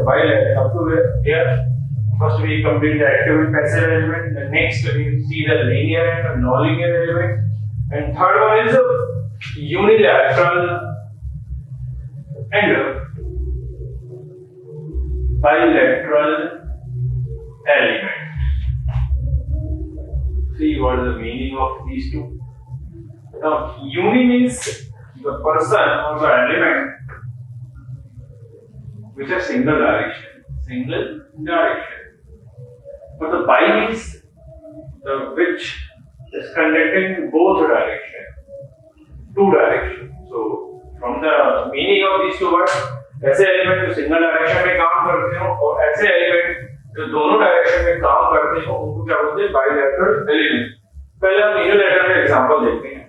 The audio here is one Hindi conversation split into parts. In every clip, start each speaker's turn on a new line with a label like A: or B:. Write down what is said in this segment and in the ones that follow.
A: bilateral up to here. First we complete the active and passive element. The next we see the linear and non-linear element. And third one is unilateral and bilateral element. See what is the meaning of these two. Now, uni means the person or the element which has single direction. But the bi means the which is conducting both direction, two direction. So, from the meaning of these two words, ऐसे एलिमेंट जो सिंगल डायरेक्शन में काम करते हो और ऐसे एलिमेंट जो दोनों डायरेक्शन में काम करते हो उनको क्या बोलते हैं? Bilateral element. पहले हम यूनिलैटरल का एग्जांपल देखते हैं.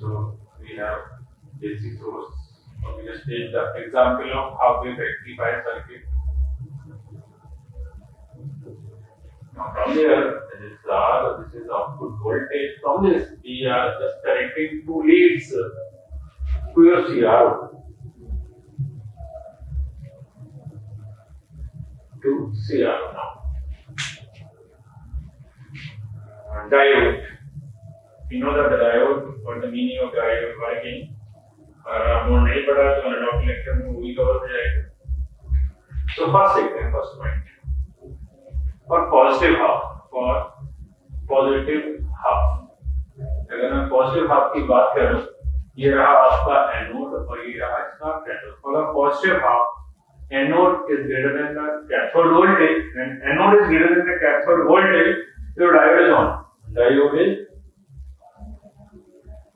A: So we have basic source. So we just take the example of how we rectify circuit. Now from there, this is R, this is output voltage. From this, we are just connecting two leads to your CR. To CR now. Diode. You know that the diode, what the meaning of diode working. more नहीं पढ़ा तो अनलॉक लेक्चर में वो भी कवर हो जाएगा. So first देखते हैं first point. For positive half, अगर मैं positive half की बात करूं, ये रहा आपका एनोड और ये रहा इसका cathode. For the positive half, anode is greater than the cathode voltage. When anode is greater than the cathode voltage, your diode is on. Diode is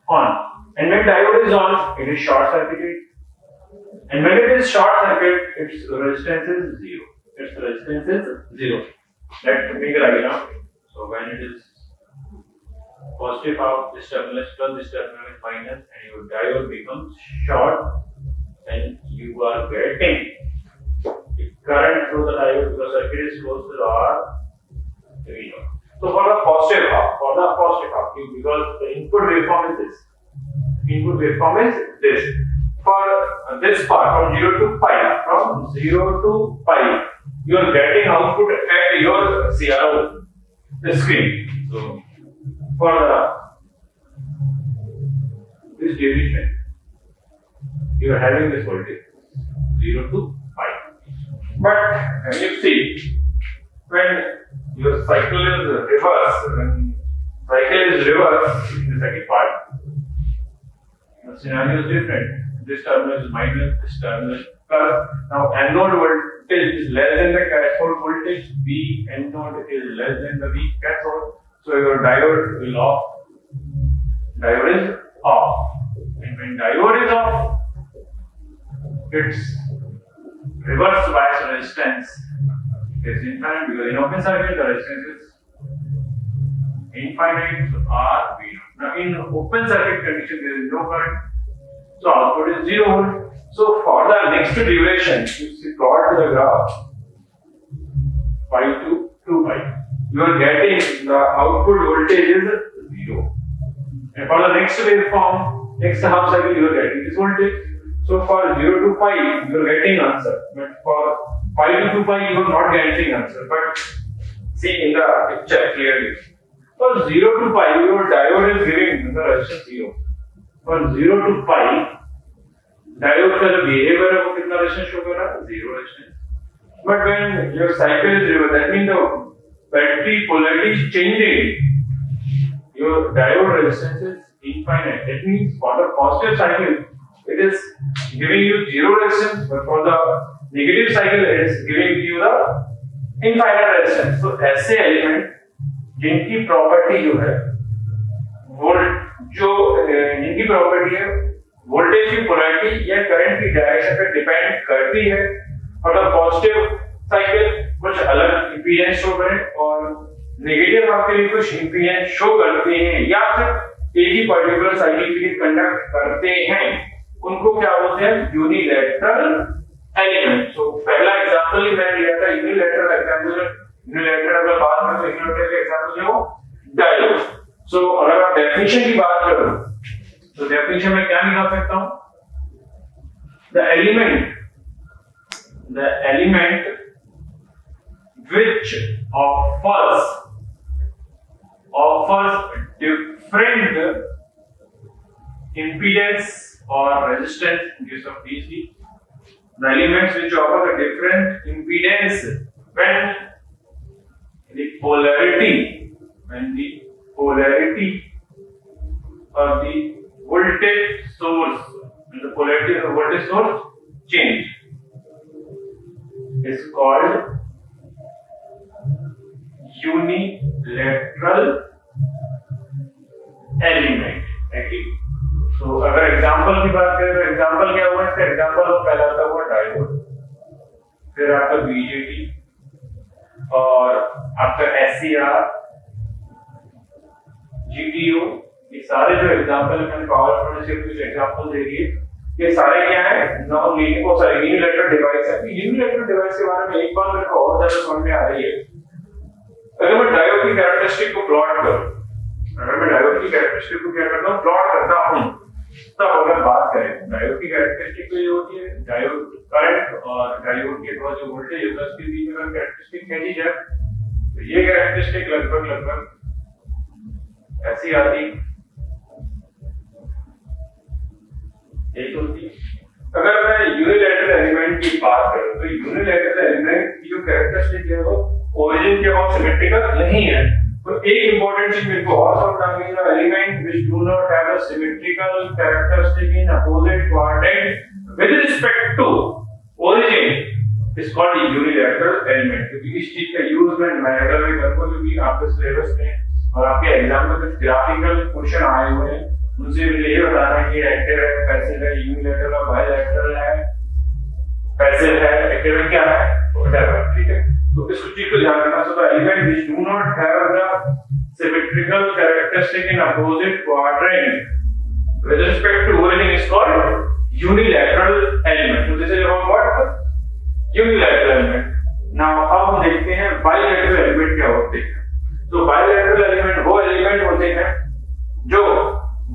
A: on. And when diode is on, it is short circuited. And when it is short circuit, its resistance is zero. Let's make it again. So when it is positive half, this terminal is plus, this terminal is minus, and your diode becomes short, and you are getting the current through the diode because circuit is closed to R. So for the positive half, because the input waveform is this. For this part from 0 to pi, you are getting output at your CRO screen. So for this duration, you are having this voltage 0 to pi. But you see, when your cycle is reversed, in the second part, the scenario is different. This terminal is minus, this terminal is plus. Now anode voltage is less than the cathode voltage. V anode is less than the V cathode. So your diode will off. Diode is off. And when diode is off, its reverse bias resistance is infinite because in open circuit the resistance is infinite. So R V. Now in open circuit condition there is no current. So output is 0 volt. So for the next duration, if you plot the graph pi to 2 pi, you are getting the output voltage is 0. And for the next waveform, next half cycle, you are getting this voltage. So for 0 to pi, you are getting answer. But for pi to 2 pi, you are not getting answer. But see in the picture clearly. For 0 to pi, your diode is giving the resistance 0. For 0 to pi, diode का जो behavior है वो कितना resistance show कर रहा है? 0 resistance. But when your cycle is reversed, that means the battery polarity is changing. Your diode resistance is infinite. That means for the positive cycle, it is giving you 0 resistance, but for the negative cycle, it is giving you the infinite resistance. So ऐसे element जिनकी property जो है जिनकी प्रॉपर्टी है वोल्टेज की पोलैरिटी या करंट की डायरेक्शन पे डिपेंड करती है. और द पॉजिटिव साइकिल कुछ अलग इंपीडेंस शो करें और नेगेटिव हाफ के लिए कुछ इंपीडेंस शो करते हैं या फिर एक ही पर्टिकुलर साइकिल के लिए कंडक्ट करते हैं, उनको क्या बोलते हैं? Unilateral element. सो पहला एग्जांपल ही मैंने लिया था यूनिलैटरल एग्जांपल. यूनिलैटरल अगर बात करें तो यूनिलैटरल एग्जांपल जो डायोड. सो अगर आप डेफिनेशन की बात करो तो डेफिनेशन में क्या निकाल सकता हूं? The element which offers different impedance or resistance in case of DC. The elements which offer a different impedance when the polarity of the voltage source change is called unilateral element. तो अगर एग्जांपल की बात करें तो एग्जांपल क्या हुआ? इसका एग्जांपल पहला था वो डायोड, फिर आपका बीजेटी और आपका एससीआर, जीटीओ, ये सारे जो एग्जांपल मैंने पावर पॉइंट से कुछ एग्जांपल दे दिए, ये सारे क्या है? यूनिलैटरल डिवाइस है। यूनिलैटरल डिवाइस के बारे में एक बात मेरे को और ज्यादा समझ में आ रही है। अगर मैं डायोड की कैरेक्टरिस्टिक को प्लॉट करूं, क्या करता हूं? प्लॉट करता हूं, तब अगर बात करें डायोड की कैरेक्टरिस्टिक तो ये होती है डायोड करंट और डायोड के अक्रॉस जो वोल्टेज होता है उसके बीच में कैरेक्टरिस्टिक खींची जाए तो ये कैरेक्टरिस्टिक लगभग ऐसी आती एक होती। अगर मैं यूनिलैटरल एलिमेंट की बात करूं तो यूनिलैटरल एलिमेंट की जो कैरेक्टरिस्टिक है वो ओरिजिन के बहुत सिमेट्रिकल नहीं है। तो एक इंपॉर्टेंट चीज मेरे को और समझना है, element which do not have a symmetrical characteristic in opposite quadrant with respect to origin is called unilateral element. क्योंकि इस चीज का यूज मैं न्यूमेरिकल में करूंगा, क्योंकि आपके सिलेबस में और आपके एग्जाम में कुछ ग्राफिकल क्वेश्चन आए हुए हैं, उनसे मुझे ये बताना है कि एक्टिव है, पैसिव है, यूनिलैटरल और बायलैटरल है, पैसिव है, एक्टिव है, क्या है, व्हाटएवर। ठीक है, तो इस चीज को ध्यान रखना। So the element which do not have the symmetrical characteristic in opposite quadrant with respect to origin is called unilateral element. तो this is about what? Unilateral element. Now अब हम देखते हैं बायलैटरल एलिमेंट क्या होते हैं। तो बायलैटरल एलिमेंट वो एलिमेंट होते हैं जो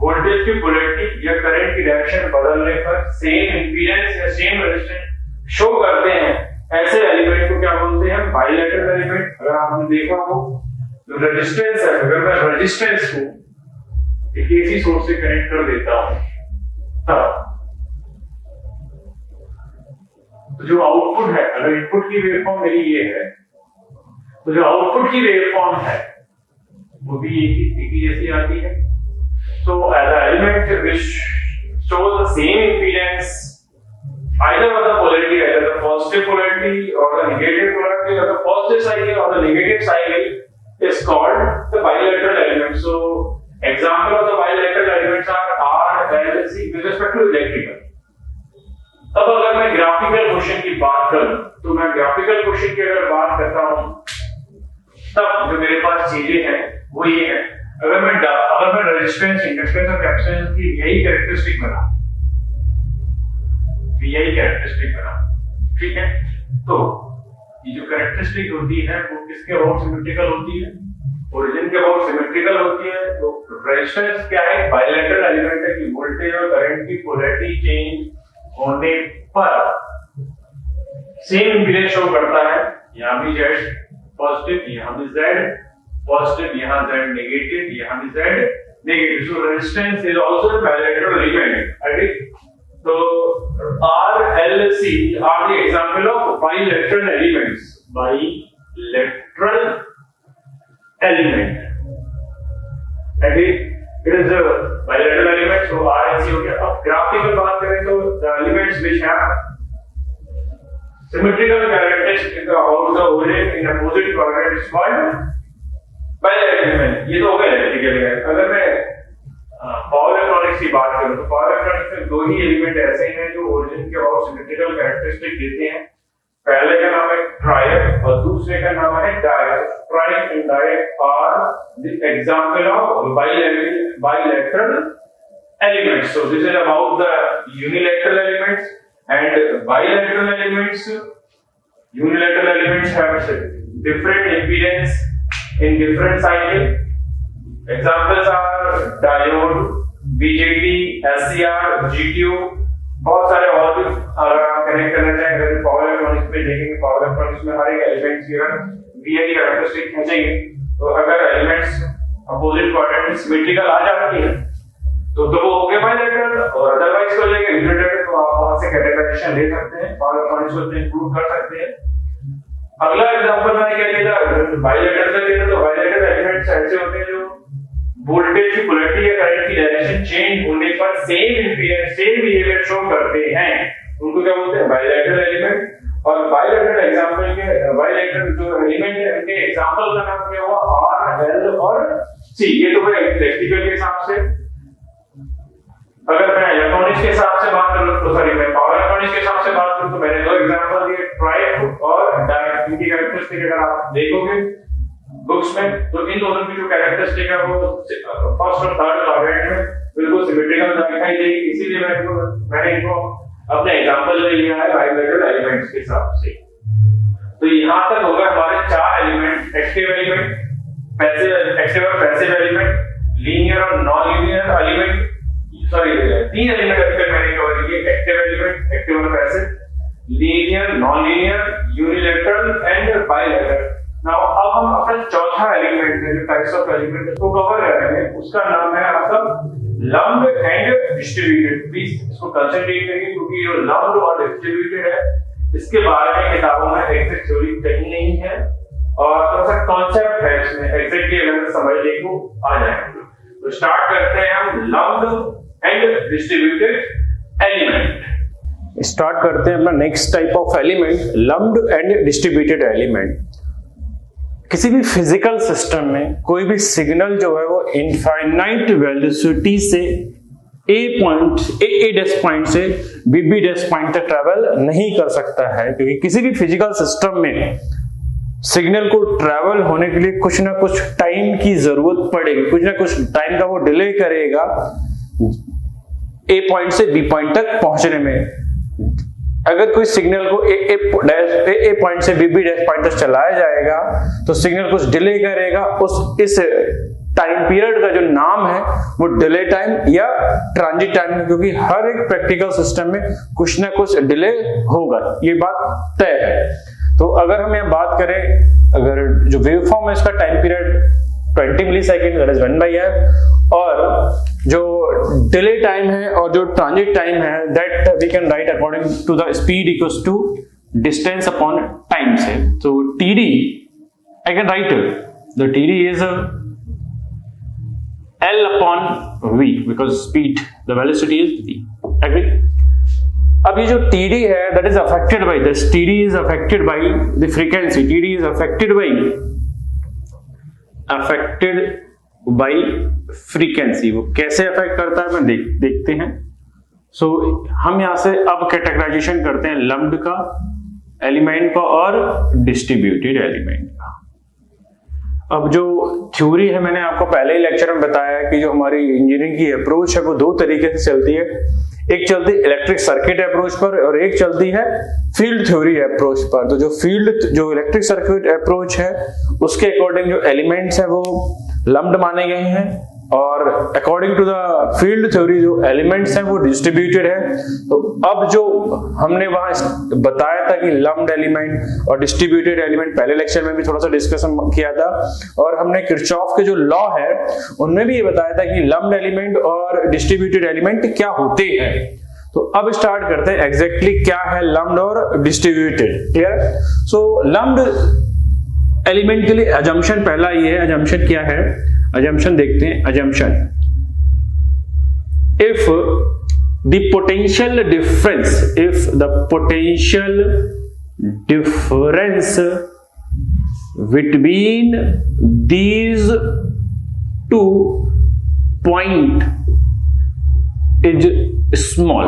A: वोल्टेज की पोलैरिटी या करंट की डायरेक्शन बदलने पर सेम इंपीडेंस या सेम रेजिस्टेंस शो करते हैं। ऐसे एलिमेंट को क्या बोलते हैं? Bilateral element. अगर आपने देखा हो तो रेजिस्टेंस है, अगर मैं रेजिस्टेंस को एक एसी सोर्स से कनेक्ट कर देता हूं तब तो जो आउटपुट है, अगर इनपुट की वेवफॉर्म मेरी ये है तो जो आउटपुट की वेवफॉर्म है वो भी एक ही जैसी आती है। So as an element which shows the same impedance either of the polarity, either the positive polarity or the negative polarity, or the positive cycle or the negative cycle is called the bilateral element. So example of the bilateral elements are R, L, C with respect to electrical. अब अगर मैं ग्राफिकल क्वेश्चन की बात करूं तो मैं ग्राफिकल क्वेश्चन की अगर बात करता हूं तब जो मेरे पास चीजें हैं वो ये है। अगर मैं रेजिस्टेंस, इंडक्टेंस और कैपेसिटेंस की यही कैरेक्टरिस्टिक बना, ठीक है, तो ये जो कैरेक्टरिस्टिक होती है वो किसके अबाउट सिमेट्रिकल होती है? ओरिजिन के अबाउट सिमेट्रिकल होती है। तो रेजिस्टेंस क्या है? बायलैटरल एलिमेंट है कि वोल्टेज और करंट की पोलैरिटी चेंज होने पर सेम इंपीडेंस शो करता है। यहां भी Z पॉजिटिव, यहां भी Z पॉजिटिव, यहां Z नेगेटिव, यहां भी Z negative. So resistance is also a bilateral element. Right? तो R, L, C are the example of bilateral elements. Bilateral element. Okay? It is a bilateral element. So R, L, C हो गया। अब ग्राफिकल बात करें तो the elements which have symmetrical characteristics about the origin in opposite quadrant is called bilateral element। ये तो हो गया इलेक्ट्रिकल है। अगर मैं पावर इलेक्ट्रॉनिक्स की बात करूं तो पावर इलेक्ट्रॉनिक्स में दो ही एलिमेंट ऐसे हैं जो ओरिजिन के अबाउट सिमेट्रिकल कैरेक्टरिस्टिक देते हैं। पहले का नाम है ट्रायड और दूसरे का नाम है dyad. Triad and dyad are the example of bilateral elements. So this is about the unilateral elements and bilateral elements. Unilateral elements have different impedance in different cycle. Examples are diode, BJT, SCR, GTO, बहुत सारे और भी कनेक्ट करना चाहें। अगर पावर इलेक्ट्रॉनिक्स में देखेंगे, पावर इलेक्ट्रॉनिक्स में हर एक एलिमेंट की अगर VI कैरेक्टरिस्टिक खींचेंगे तो अगर एलिमेंट्स अपोजिट क्वाड्रेंट सिमेट्रिकल आ जाती है तो वो हो गए बाइलेटरल, और अदरवाइज को लेके यूनिलैटरल, तो आप वहां से कैटेगराइजेशन ले सकते हैं, पावर इलेक्ट्रॉनिक्स को इंक्लूड कर सकते हैं। अगला एग्जांपल मैंने क्या दिया था, बाइलेटरल का दिया था। तो बाइलेटरल एलिमेंट्स ऐसे होते हैं जो वोल्टेज की पोलैरिटी या करंट की डायरेक्शन चेंज होने पर same impedance, same behaviour show करते हैं, उनको क्या बोलते हैं, बाइलेटरल एलिमेंट। और बाइलेटरल एग्जांपल के बाइलेटरल जो एलिमेंट है उनके एग्जांपल का नाम क्या हुआ, R, L और C। ये तो भाई इलेक्ट्रिकल के हिसाब से। अगर मैं इलेक्ट्रॉनिक्स के हिसाब से बात करूं तो सॉरी मैं पावर इलेक्ट्रॉनिक्स के हिसाब से बात करूं तो मैंने दो एग्जांपल दिए, ट्राइब और डायरेक्ट। इनकी कैरेक्टरिस्टिक अगर आप देखोगे बुक्स में तो इन दोनों की जो कैरेक्टरिस्टिक है वो फर्स्ट और थर्ड क्वाड्रेंट में बिल्कुल सिमेट्रिकल दिखाई देगी, इसीलिए मैंने इनको अपने एग्जांपल ले लिया है बाइलेटरल एलिमेंट्स के हिसाब से। तो यहां तक हो गए हमारे चार element, active element, passive, active और पैसिव एलिमेंट, लीनियर और नॉन लीनियर एलिमेंट, सॉरी तीन एलिमेंट अभी तक मैंने कवर किए, एक्टिव एलिमेंट, एक्टिव और passive, linear, non linear, unilateral and bilateral. Now अब हम अपना चौथा एलिमेंट है जो टाइप्स ऑफ एलिमेंट को कवर कर रहे हैं, उसका नाम है आपका लम्प्ड एंड डिस्ट्रीब्यूटेड। प्लीज इसको कंसंट्रेट करिए क्योंकि ये लम्प्ड और डिस्ट्रीब्यूटेड है, इसके बारे में किताबों में एग्जैक्ट थ्योरी कहीं नहीं है और थोड़ा सा कॉन्सेप्ट है इसमें, एग्जैक्टली अगर समझने को आ जाएंगे। तो स्टार्ट करते हैं हम lumped and distributed element.
B: Start करते हैं अपना next type of element, lumped and distributed element. किसी भी फिजिकल सिस्टम में कोई भी सिग्नल जो है वो इनफाइनाइट वेलोसिटी से ए डैश पॉइंट से बी डैश पॉइंट तक ट्रेवल नहीं कर सकता है, क्योंकि किसी भी फिजिकल सिस्टम में सिग्नल को ट्रैवल होने के लिए कुछ ना कुछ टाइम की जरूरत पड़ेगी, कुछ ना कुछ टाइम का वो डिले करेगा ए पॉइंट से बी पॉइंट तक पहुंचने में। अगर कोई सिग्नल को ए पॉइंट से बी डैश पॉइंट तक चलाया जाएगा तो सिग्नल कुछ डिले करेगा, इस टाइम पीरियड का जो नाम है वो डिले टाइम या ट्रांजिट टाइम है, क्योंकि हर एक प्रैक्टिकल सिस्टम में कुछ ना कुछ डिले होगा, ये बात तय है। तो अगर हम यहाँ बात करें, अगर जो वेव फॉर्म है इसका time period 20 milli second that is 1/f, और जो डिले टाइम है और जो ट्रांजिट टाइम है that we can write according to the speed equals to distance upon time से। तो TD I can write the TD is L upon V because speed, the velocity is V. Agree? अब ये जो TD है that is affected by this, TD is affected by the frequency, TD is affected by frequency। वो कैसे अफेक्ट करता है मैं देखते हैं। सो हम यहां से अब कैटेगराइजेशन करते हैं लम्प्ड का, एलिमेंट का और डिस्ट्रीब्यूटेड एलिमेंट का। अब जो थ्योरी है मैंने आपको पहले ही लेक्चर में बताया कि जो हमारी इंजीनियरिंग की अप्रोच है वो दो तरीके से चलती है, एक चलती है इलेक्ट्रिक सर्किट अप्रोच पर और एक चलती है फील्ड थ्योरी अप्रोच पर। तो जो इलेक्ट्रिक सर्किट अप्रोच है उसके अकॉर्डिंग जो एलिमेंट्स है वो लम्प्ड माने गए हैं, और according to the field theory जो एलिमेंट्स हैं वो डिस्ट्रीब्यूटेड है। तो अब जो हमने वहां बताया था कि लम्प्ड एलिमेंट और डिस्ट्रीब्यूटेड एलिमेंट, पहले लेक्चर में भी थोड़ा सा डिस्कशन किया था, और हमने किरचॉफ के जो लॉ है उनमें भी ये बताया था कि लम्प्ड एलिमेंट और डिस्ट्रीब्यूटेड एलिमेंट क्या होते हैं। तो अब स्टार्ट करते हैं एग्जैक्टली क्या है लम्प्ड और डिस्ट्रीब्यूटेड। क्लियर? सो लम्प्ड एलिमेंट के लिए अजम्पशन पहला ये है। अजम्पशन क्या है? अजम्पशन देखते हैं। Assumption, if the potential difference between these two point is small,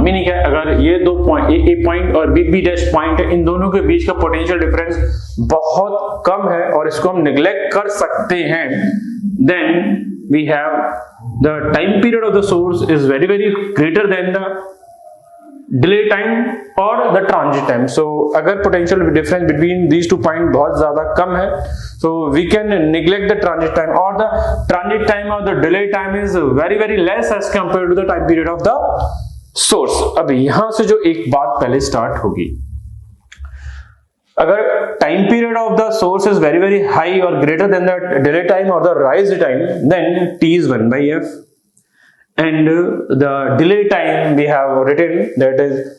B: meaning है अगर ये दो पॉइंट ए पॉइंट और बी डैश पॉइंट है, इन दोनों के बीच का पोटेंशियल डिफरेंस बहुत कम है और इसको हम निग्लेक्ट कर सकते हैं, then we have the time period of the source is very very greater than the delay time और the transit time. So अगर potential difference between these two point बहुत ज़्यादा कम है, so we can neglect the transit time, or the transit time or the delay time is very less as compared to the time period of the source. अब यहाँ से जो एक बात पहले start होगी, अगर time period of the source is very high or greater than the delay time or the rise time, then T is 1 by F. And the delay time we have written, that is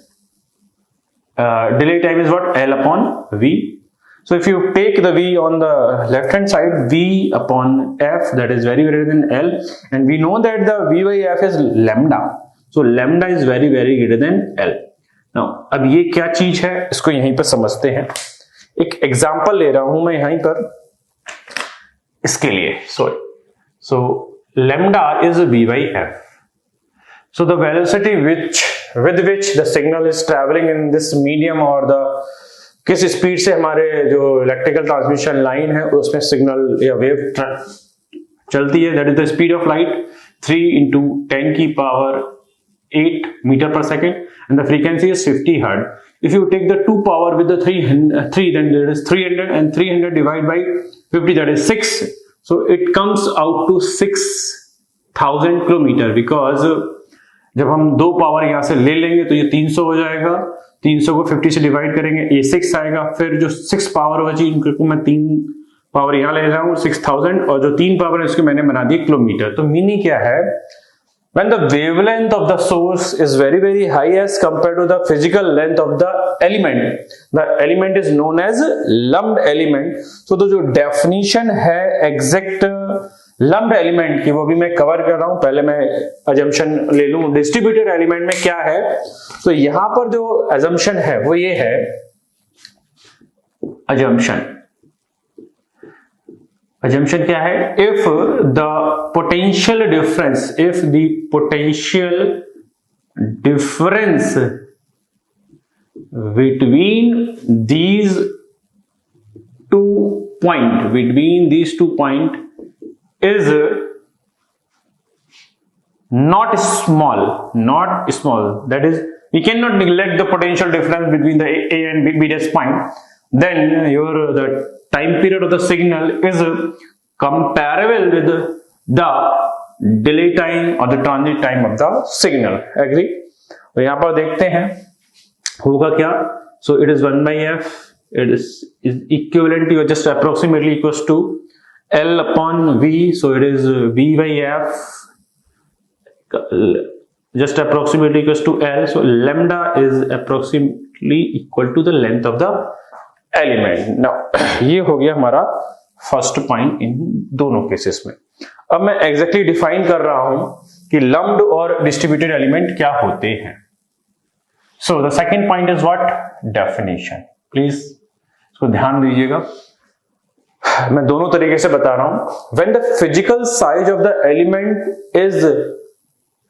B: delay time is what? L upon V. So if you take the V on the left hand side, V upon F, that is very greater than L, and we know that the V by F is lambda. So lambda is very greater than L. Now अब ये क्या चीज है, इसको यहीं पर समझते हैं. एक एग्जाम्पल ले रहा हूं मैं यहीं पर इसके लिए. So lambda is V by F. So the velocity with which the signal is traveling in this medium, और the किस स्पीड से हमारे जो इलेक्ट्रिकल ट्रांसमिशन लाइन है उसमें सिग्नल या वेव चलती है, that is the speed of light 3 into 10 की power 8 meter per second, and the frequency is 50 Hz. If you take the 2 power with the 3, then there is 300, and 300 divided by 50, that is 6. So it comes out to 6000 kilometre, because जब हम 2 पावर यहां से ले लेंगे तो ये 300 हो जाएगा, 300 को 50 से डिवाइड करेंगे, ये 6 आएगा, फिर जो 6 पावर बची इनको मैं 3 पावर यहां ले रहा हूं 6000, और जो 3 पावर है इसको मैंने बना दी किलोमीटर. तो मीनिंग क्या है, when the wavelength of the source is very high as compared to the physical length of the element is known as lumped element. So तो जो definition है exact लम्प्ड एलिमेंट की वो भी मैं कवर कर रहा हूं. पहले मैं अजम्पशन ले लूं डिस्ट्रीब्यूटेड एलिमेंट में क्या है. तो यहां पर जो अजम्पशन है वो ये है, अजम्पशन क्या है, if the potential difference between these two point is not small, that is we cannot neglect the potential difference between the A and B dash point, then the time period of the signal is comparable with the delay time or the transit time of the signal. Agree? तो यहां पर देखते हैं होगा क्या. So it is 1 by f, it is equivalent to just approximately equals to L upon V. So it is V by f just approximately equals to L. So lambda is approximately equal to the length of the element. Now ये हो गया हमारा फर्स्ट पॉइंट इन दोनों केसेस में. अब मैं एग्जैक्टली डिफाइन कर रहा हूं कि लम्प्ड और डिस्ट्रीब्यूटेड एलिमेंट क्या होते हैं. So the second point is what, definition. Please इसको ध्यान दीजिएगा, मैं दोनों तरीके से बता रहा हूं. When the physical size of the element is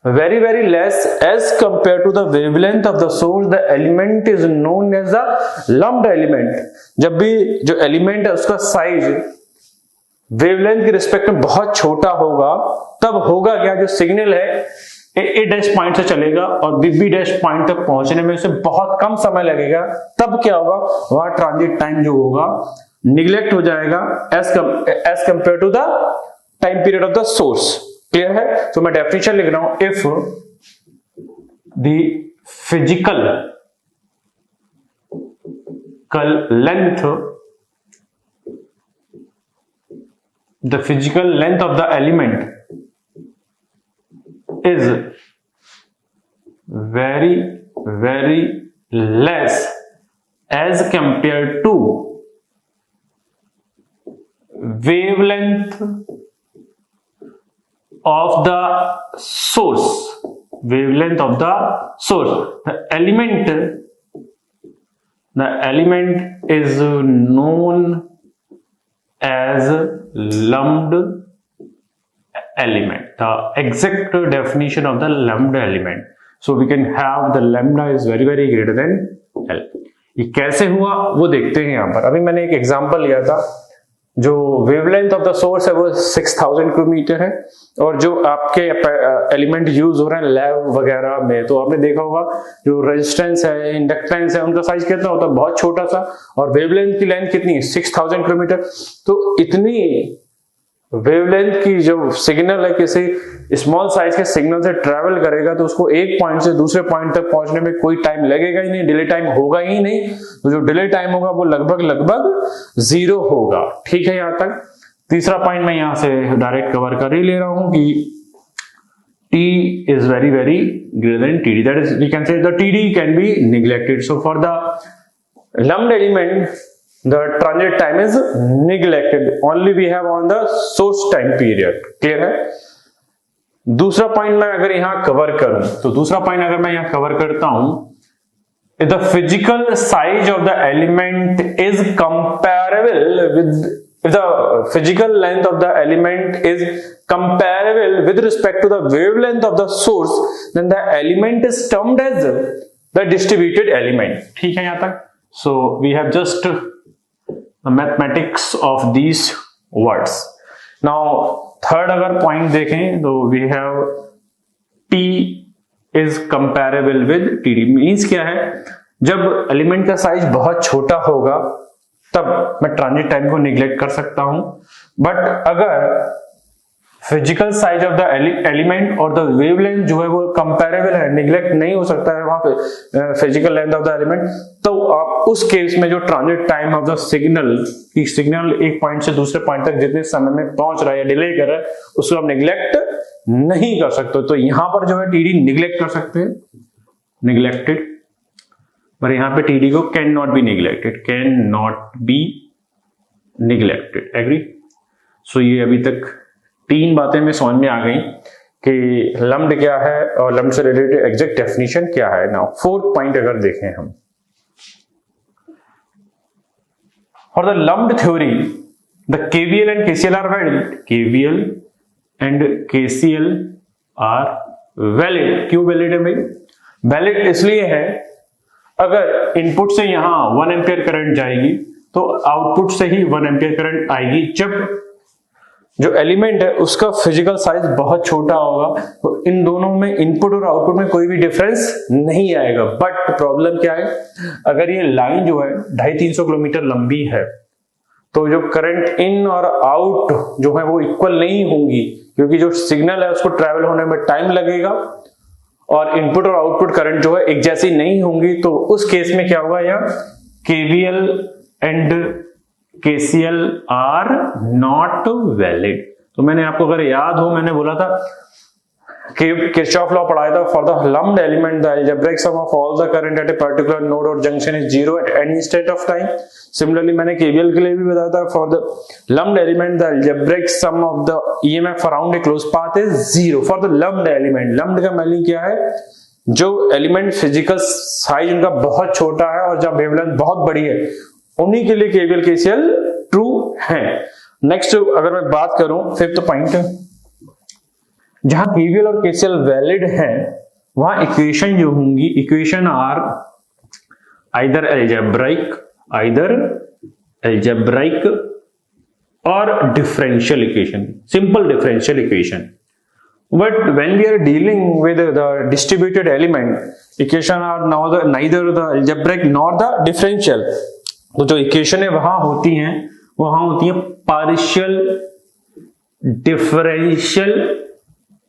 B: very less as compared to the wavelength of the source, the element is known as a lumped element. जब भी जो एलिमेंट है उसका साइज वेवलेंथ के रिस्पेक्ट में बहुत छोटा होगा तब होगा क्या, जो सिग्नल है ए डैश पॉइंट से चलेगा और बी डैश पॉइंट तक पहुंचने में उसे बहुत कम समय लगेगा. तब क्या होगा, वहां ट्रांजिट टाइम जो होगा निग्लेक्ट हो जाएगा as compare to the time period of the source. Clear है? तो मैं डेफिनेशन लिख रहा हूं, if the physical length of the element is very less as compared to wavelength of the source. The element is known as lumped element. The exact definition of the lumped element. So we can have the lambda is very greater than L. ये कैसे हुआ वो देखते हैं यहां पर. अभी मैंने एक एग्जांपल लिया था जो वेवलेंथ ऑफ द सोर्स है वो 6000 किलोमीटर है, और जो आपके एलिमेंट यूज हो रहे हैं लैब वगैरह में, तो आपने देखा होगा जो रेजिस्टेंस है, इंडक्टेंस है, उनका साइज कितना होता है, बहुत छोटा सा, और वेवलेंथ की लेंथ कितनी है, 6000 किलोमीटर। तो इतनी वेवलेंथ की जो सिग्नल है किसी स्मॉल साइज के सिग्नल से ट्रेवल करेगा, तो उसको एक पॉइंट से दूसरे पॉइंट तक पहुंचने में कोई टाइम लगेगा ही नहीं, डिले टाइम होगा ही नहीं। तो जो डिले टाइम होगा वो लगभग 0 होगा। ठीक है, यहां तक। तीसरा पॉइंट मैं यहां से डायरेक्ट कवर कर ही ले रहा हूं कि t is very greater than td, that is we can say the td can be neglected. So for the lumped element the transit time is neglected, only we have on the source time period. clear है। दूसरा पॉइंट मैं अगर यहां कवर करूं, तो दूसरा पॉइंट अगर मैं यहां कवर करता हूं, if the physical size of the element is comparable with, if the physical length of the element is comparable with respect to the wavelength of the source, then the element is termed as the distributed element. ठीक है यहां तक। So we have just the mathematics of these words. Now third अगर point देखें तो we have T is comparable with TD, means क्या है, जब एलिमेंट का साइज बहुत छोटा होगा तब मैं ट्रांजिट टाइम को निग्लेक्ट कर सकता हूं, बट अगर physical size of the element और द वेवलेंथ जो है वो कंपैरेबल है, निग्लेक्ट नहीं हो सकता है वहां पे physical length of the element, तो आप उस केस में जो transit time of the signal एक पॉइंट से दूसरे पॉइंट तक जितने समय में पहुंच रहा है या डिले कर रहा है, उसको आप निग्लेक्ट नहीं कर सकते। तो यहां पर जो है टीडी निग्लेक्ट कर सकते हैं, निग्लेक्टेड, पर यहां पे टीडी को can not be neglected, can not be neglected. Agree. So ये अभी तक 3 बातें में समझ में आ गई कि लम्प्ड क्या है और लम्प्ड से रिलेटेड एग्जैक्ट डेफिनेशन क्या है। नाउ फोर्थ पॉइंट अगर देखें हम, for the lumped theory the KVL and KCL are valid. KVL and KCL are valid. क्यों वैलिड है भाई? वैलिड इसलिए है, अगर इनपुट से यहां 1 एम्पियर करंट जाएगी तो आउटपुट से ही 1 एम्पियर करंट आएगी, जब जो एलिमेंट है उसका फिजिकल साइज बहुत छोटा होगा, तो इन दोनों में इनपुट और आउटपुट में कोई भी डिफरेंस नहीं आएगा। बट प्रॉब्लम क्या है, अगर ये लाइन जो है 250-300 किलोमीटर लंबी है, तो जो करंट इन और आउट जो है वो इक्वल नहीं होंगी, क्योंकि जो सिग्नल है उसको ट्रेवल होने में टाइम लगेगा और इनपुट और आउटपुट करंट जो है एक जैसी नहीं होंगी। तो उस केस में क्या होगा, यहाँ KVL and KCL are not valid. तो मैंने आपको अगर याद हो, मैंने बोला था कि किरचॉफ लॉ पढ़ाया था, for the lumped element the algebraic sum of all the current at a particular node और junction is 0 at any state of time. Similarly मैंने KVL के लिए भी बताया था, for the lumped element the algebraic sum of the EMF around a close path is 0 for the lumped element. Lumped का मीनिंग क्या है, जो एलिमेंट फिजिकल साइज उनका बहुत छोटा है और जब वेवलेंथ बहुत बड़ी है, उन्हीं के लिए KVL KCL ट्रू है। नेक्स्ट अगर मैं बात करूं फिफ्थ पॉइंट, जहां KVL और KCL वैलिड है वहां इक्वेशन जो होंगी, इक्वेशन आर आइदर एल्जेब्राइक और differential equation, simple differential equation. But when we are dealing with the distributed element, equation are neither the algebraic nor the differential. तो जो इक्वेशन है वहां होती हैं पार्शियल डिफरेंशियल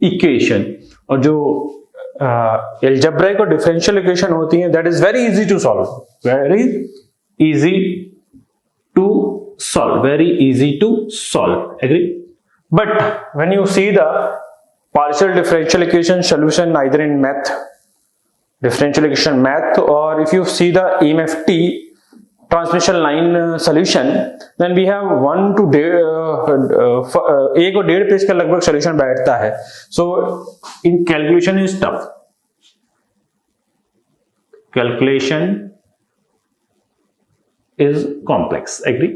B: इक्वेशन, और जो अलजेब्रिक और डिफरेंशियल इक्वेशन होती हैं that is very easy to solve, very easy to solve. Agree. But when you see the partial differential equation solution either in math, differential equation math, or if you see the EMFT transmission line solution, then we have 1 to 1 और 1.5 पेज का लगभग solution बैठता है। So in calculation is tough, calculation is complex। agree।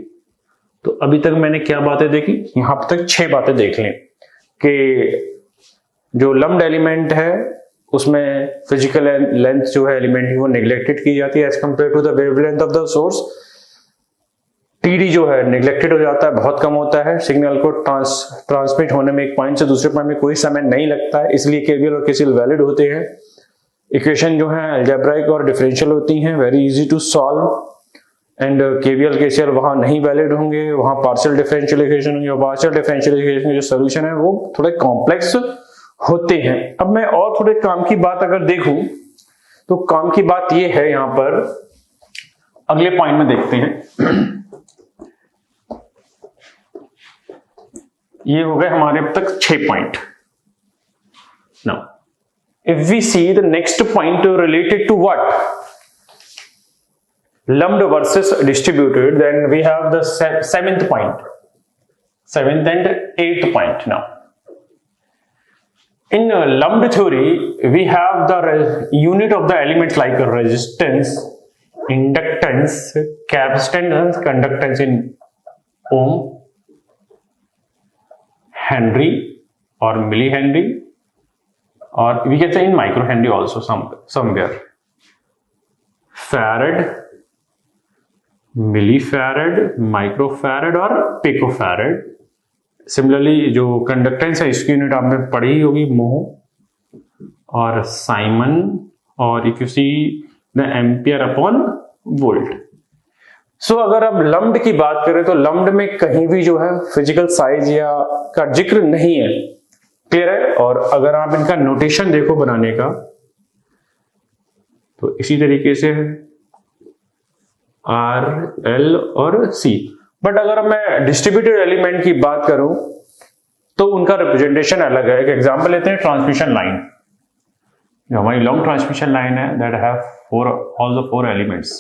B: तो अभी तक मैंने क्या बातें देखी, यहां तक 6 बातें देख लें कि जो लम्प्ड एलिमेंट है उसमें फिजिकल लेंथ जो है एलिमेंट की वो निग्लेक्टेड की जाती है as compare to the wavelength of the source. TD जो है निगलेक्टेड हो जाता है, बहुत कम होता है। सिग्नल को ट्रांसमिट होने में एक पॉइंट से दूसरे पॉइंट में कोई समय नहीं लगता है, इसलिए केवीएल और केसीएल वैलिड होते हैं। इक्वेशन जो है अलजेब्राइक और डिफरेंशियल होती हैं, very easy to solve. And KVL KCL वहां नहीं वैलिड होंगे, वहां पार्शियल डिफरेंशियल इक्वेशन होंगे, और पार्शियल डिफरेंशियल इक्वेशन के जो सोल्यूशन है वो थोड़े कॉम्प्लेक्स होते हैं। अब मैं और थोड़े काम की बात अगर देखूं तो काम की बात ये है, यहां पर अगले पॉइंट में देखते हैं। ये हो गए हमारे अब तक 6 point. Now if we see the next point related to what, lumped versus distributed, then we have the seventh point, 7th and 8th point. Now in lumped theory we have the unit of the elements like resistance, inductance, capacitance, conductance in ohm, Henry or millihenry, or we can say in microhenry also somewhere, farad, millifarad, microfarad और पिकोफैरड। सिमिलरली जो कंडक्टेंस है इसकी यूनिट आपने पढ़ी ही होगी, मोह और साइमन, और if you see the ampere upon volt. So अगर आप लम्प्ड की बात करें तो लम्प्ड में कहीं भी जो है फिजिकल साइज या का जिक्र नहीं है, क्लियर है। और अगर आप इनका नोटेशन देखो बनाने का तो इसी तरीके से आर, एल और सी। बट अगर मैं डिस्ट्रीब्यूटेड एलिमेंट की बात करूं तो उनका रिप्रेजेंटेशन अलग है। एक एग्जांपल लेते हैं, ट्रांसमिशन लाइन। जो हमारी लॉन्ग ट्रांसमिशन लाइन है that have all the 4 elements,